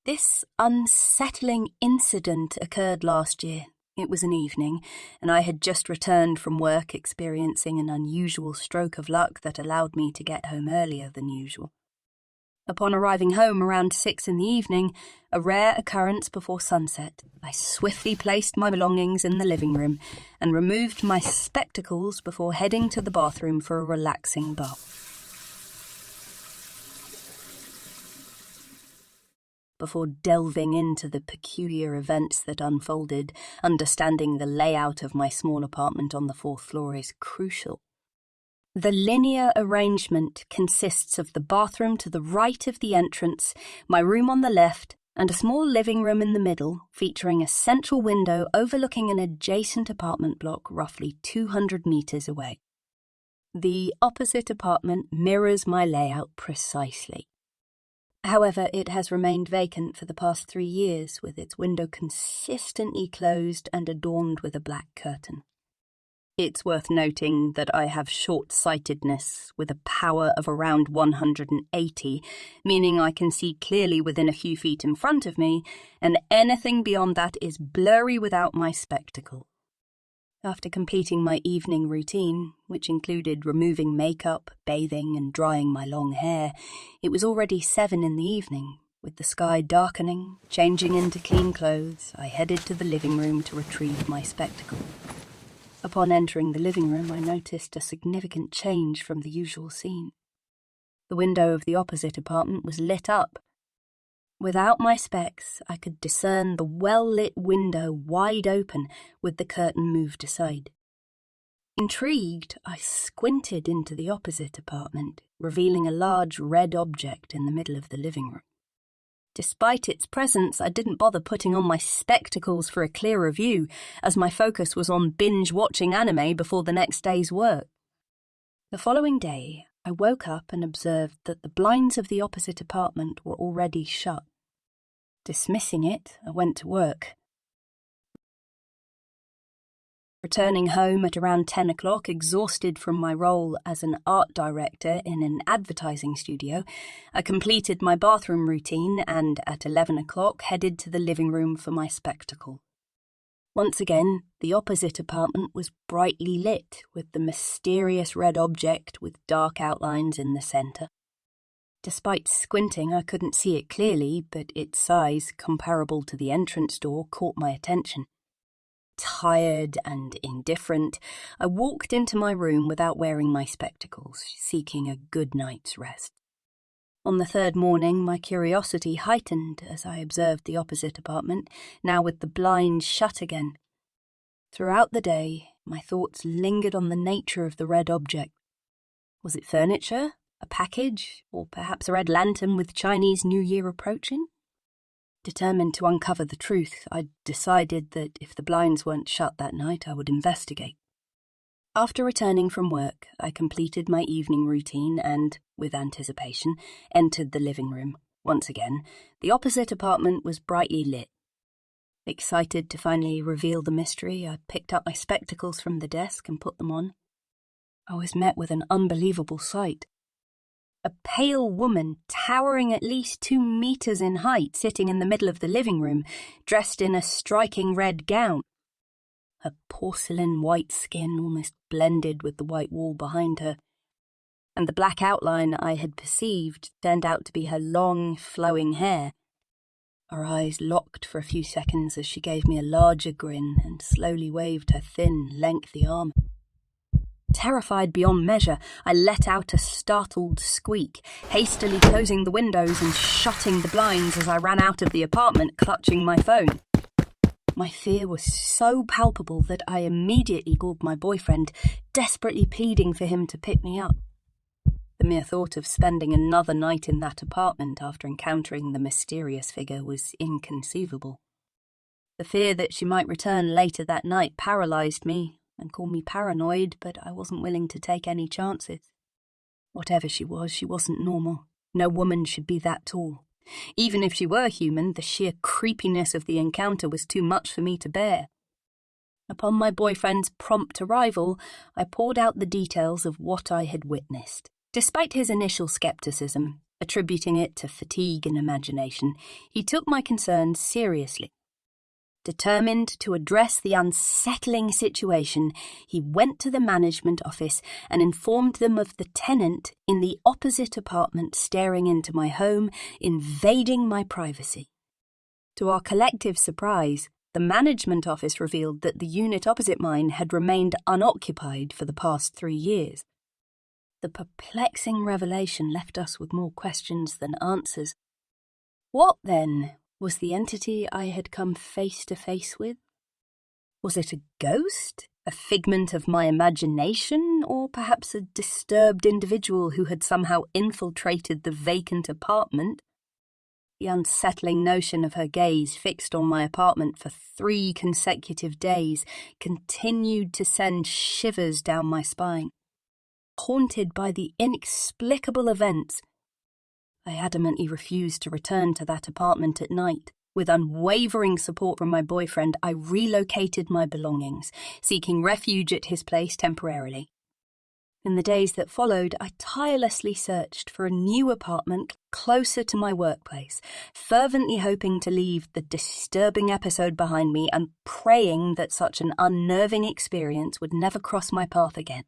This unsettling incident occurred last year. It was an evening, and I had just returned from work experiencing an unusual stroke of luck that allowed me to get home earlier than usual. Upon arriving home around 6 in the evening, a rare occurrence before sunset, I swiftly placed my belongings in the living room and removed my spectacles before heading to the bathroom for a relaxing bath. Before delving into the peculiar events that unfolded, understanding the layout of my small apartment on the 4th floor is crucial. The linear arrangement consists of the bathroom to the right of the entrance, my room on the left, and a small living room in the middle, featuring a central window overlooking an adjacent apartment block roughly 200 meters away. The opposite apartment mirrors my layout precisely. However, it has remained vacant for the past 3 years, with its window consistently closed and adorned with a black curtain. It's worth noting that I have short-sightedness with a power of around 180, meaning I can see clearly within a few feet in front of me, and anything beyond that is blurry without my spectacle. After completing my evening routine, which included removing makeup, bathing, and drying my long hair, it was already 7 in the evening. With the sky darkening, changing into clean clothes, I headed to the living room to retrieve my spectacle. Upon entering the living room, I noticed a significant change from the usual scene. The window of the opposite apartment was lit up. Without my specs, I could discern the well-lit window wide open with the curtain moved aside. Intrigued, I squinted into the opposite apartment, revealing a large red object in the middle of the living room. Despite its presence, I didn't bother putting on my spectacles for a clearer view, as my focus was on binge-watching anime before the next day's work. The following day, I woke up and observed that the blinds of the opposite apartment were already shut. Dismissing it, I went to work. Returning home at around 10 o'clock, exhausted from my role as an art director in an advertising studio, I completed my bathroom routine and, at 11 o'clock, headed to the living room for my spectacle. Once again, the opposite apartment was brightly lit, with the mysterious red object with dark outlines in the centre. Despite squinting, I couldn't see it clearly, but its size, comparable to the entrance door, caught my attention. Tired and indifferent, I walked into my room without wearing my spectacles, seeking a good night's rest. On the 3rd morning, my curiosity heightened as I observed the opposite apartment, now with the blinds shut again. Throughout the day, my thoughts lingered on the nature of the red object. Was it furniture, a package, or perhaps a red lantern with Chinese New Year approaching? Determined to uncover the truth, I decided that if the blinds weren't shut that night, I would investigate. After returning from work, I completed my evening routine and, with anticipation, entered the living room. Once again, the opposite apartment was brightly lit. Excited to finally reveal the mystery, I picked up my spectacles from the desk and put them on. I was met with an unbelievable sight. A pale woman, towering at least 2 meters in height, sitting in the middle of the living room, dressed in a striking red gown. Her porcelain white skin almost blended with the white wall behind her, and the black outline I had perceived turned out to be her long, flowing hair. Our eyes locked for a few seconds as she gave me a larger grin and slowly waved her thin, lengthy arm. Terrified beyond measure, I let out a startled squeak, hastily closing the windows and shutting the blinds as I ran out of the apartment, clutching my phone. My fear was so palpable that I immediately called my boyfriend, desperately pleading for him to pick me up. The mere thought of spending another night in that apartment after encountering the mysterious figure was inconceivable. The fear that she might return later that night paralysed me, and called me paranoid, but I wasn't willing to take any chances. Whatever she wasn't normal. No woman should be that tall. Even if she were human, the sheer creepiness of the encounter was too much for me to bear. Upon my boyfriend's prompt arrival, I poured out the details of what I had witnessed. Despite his initial skepticism, Attributing it to fatigue and imagination, he took my concerns seriously. Determined to address the unsettling situation, he went to the management office and informed them of the tenant in the opposite apartment staring into my home, invading my privacy. To our collective surprise, the management office revealed that the unit opposite mine had remained unoccupied for the past 3 years. The perplexing revelation left us with more questions than answers. What, then, was the entity I had come face to face with? Was it a ghost, a figment of my imagination, or perhaps a disturbed individual who had somehow infiltrated the vacant apartment? The unsettling notion of her gaze fixed on my apartment for 3 consecutive days continued to send shivers down my spine. Haunted by the inexplicable events, I adamantly refused to return to that apartment at night. With unwavering support from my boyfriend, I relocated my belongings, seeking refuge at his place temporarily. In the days that followed, I tirelessly searched for a new apartment closer to my workplace, fervently hoping to leave the disturbing episode behind me and praying that such an unnerving experience would never cross my path again.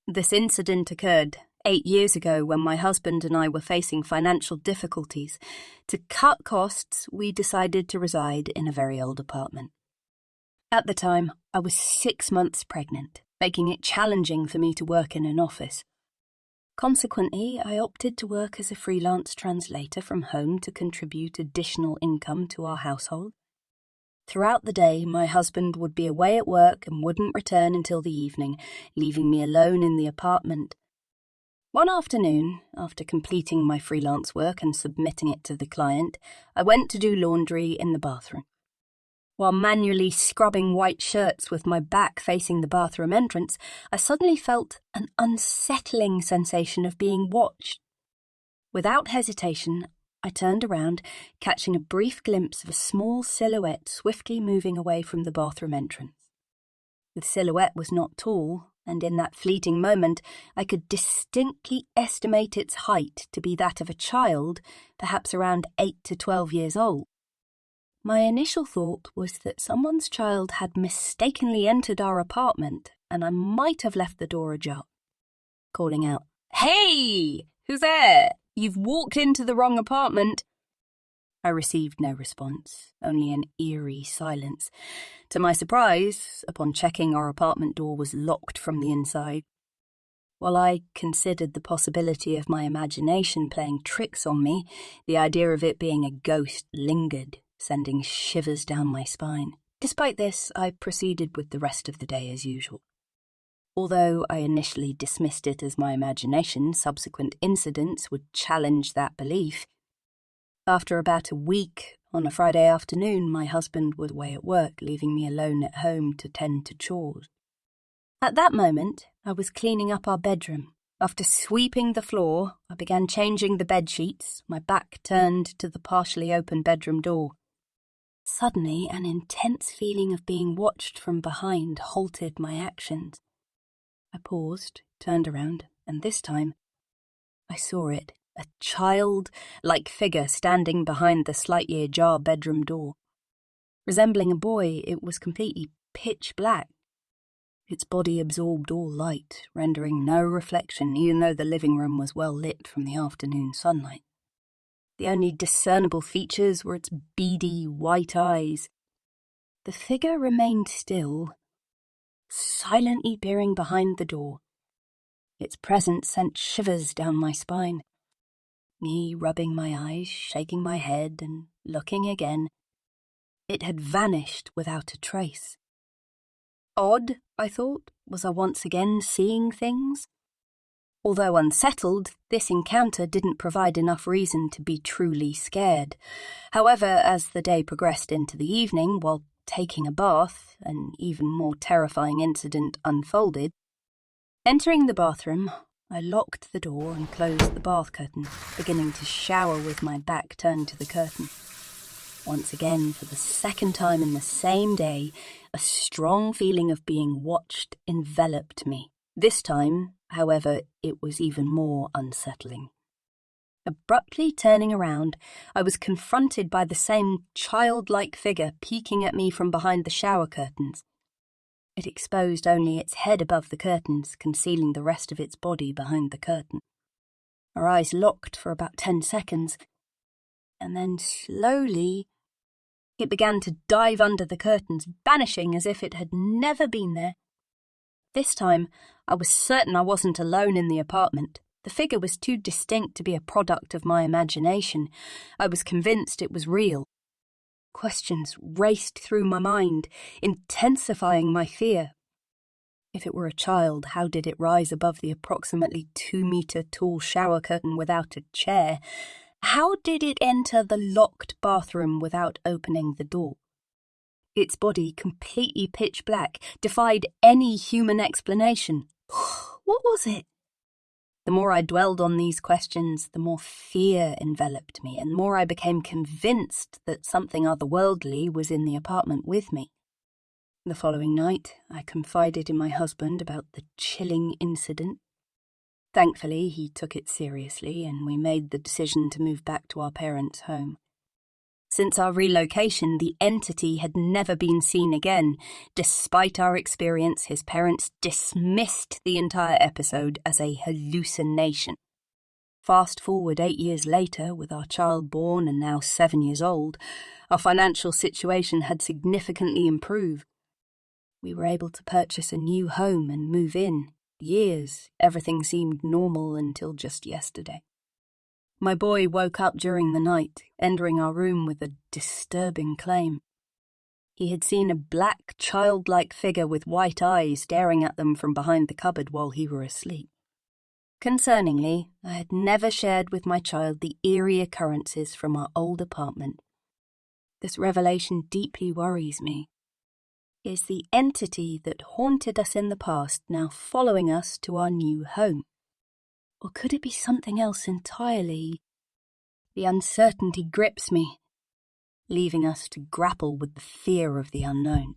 This incident occurred 8 years ago when my husband and I were facing financial difficulties. To cut costs, we decided to reside in a very old apartment. At the time, I was 6 months pregnant, making it challenging for me to work in an office. Consequently, I opted to work as a freelance translator from home to contribute additional income to our household. Throughout the day, my husband would be away at work and wouldn't return until the evening, leaving me alone in the apartment. One afternoon, after completing my freelance work and submitting it to the client, I went to do laundry in the bathroom. While manually scrubbing white shirts with my back facing the bathroom entrance, I suddenly felt an unsettling sensation of being watched. Without hesitation, I turned around, catching a brief glimpse of a small silhouette swiftly moving away from the bathroom entrance. The silhouette was not tall, and in that fleeting moment, I could distinctly estimate its height to be that of a child, perhaps around 8 to 12 years old. My initial thought was that someone's child had mistakenly entered our apartment, and I might have left the door ajar. Calling out, "Hey! Who's there? You've walked into the wrong apartment." I received no response, only an eerie silence. To my surprise, upon checking, our apartment door was locked from the inside. While I considered the possibility of my imagination playing tricks on me, the idea of it being a ghost lingered, sending shivers down my spine. Despite this, I proceeded with the rest of the day as usual. Although I initially dismissed it as my imagination, subsequent incidents would challenge that belief. After about a week, on a Friday afternoon, my husband was away at work, leaving me alone at home to tend to chores. At that moment, I was cleaning up our bedroom. After sweeping the floor, I began changing the bed sheets, my back turned to the partially open bedroom door. Suddenly, an intense feeling of being watched from behind halted my actions. I paused, turned around, and this time, I saw it, a child-like figure standing behind the slightly ajar bedroom door. Resembling a boy, it was completely pitch black. Its body absorbed all light, rendering no reflection, even though the living room was well lit from the afternoon sunlight. The only discernible features were its beady white eyes. The figure remained still, silently peering behind the door. Its presence sent shivers down my spine. Me rubbing my eyes, shaking my head, and looking again. It had vanished without a trace. Odd, I thought, was I once again seeing things? Although unsettled, this encounter didn't provide enough reason to be truly scared. However, as the day progressed into the evening, while taking a bath, an even more terrifying incident unfolded. Entering the bathroom, I locked the door and closed the bath curtain, beginning to shower with my back turned to the curtain. Once again, for the second time in the same day, a strong feeling of being watched enveloped me. This time, however, it was even more unsettling. Abruptly turning around, I was confronted by the same childlike figure peeking at me from behind the shower curtains. It exposed only its head above the curtains, concealing the rest of its body behind the curtain. Our eyes locked for about 10 seconds, and then slowly it began to dive under the curtains, vanishing as if it had never been there. This time, I was certain I wasn't alone in the apartment. The figure was too distinct to be a product of my imagination. I was convinced it was real. Questions raced through my mind, intensifying my fear. If it were a child, how did it rise above the approximately 2-meter tall shower curtain without a chair? How did it enter the locked bathroom without opening the door? Its body, completely pitch black, defied any human explanation. What was it? The more I dwelled on these questions, the more fear enveloped me, and the more I became convinced that something otherworldly was in the apartment with me. The following night, I confided in my husband about the chilling incident. Thankfully, he took it seriously, and we made the decision to move back to our parents' home. Since our relocation, the entity had never been seen again. Despite our experience, his parents dismissed the entire episode as a hallucination. Fast forward 8 years later, with our child born and now 7 years old, our financial situation had significantly improved. We were able to purchase a new home and move in. Years, everything seemed normal until just yesterday. My boy woke up during the night, entering our room with a disturbing claim. He had seen a black, childlike figure with white eyes staring at them from behind the cupboard while he were asleep. Concerningly, I had never shared with my child the eerie occurrences from our old apartment. This revelation deeply worries me. Is the entity that haunted us in the past now following us to our new home? Or could it be something else entirely? The uncertainty grips me, leaving us to grapple with the fear of the unknown.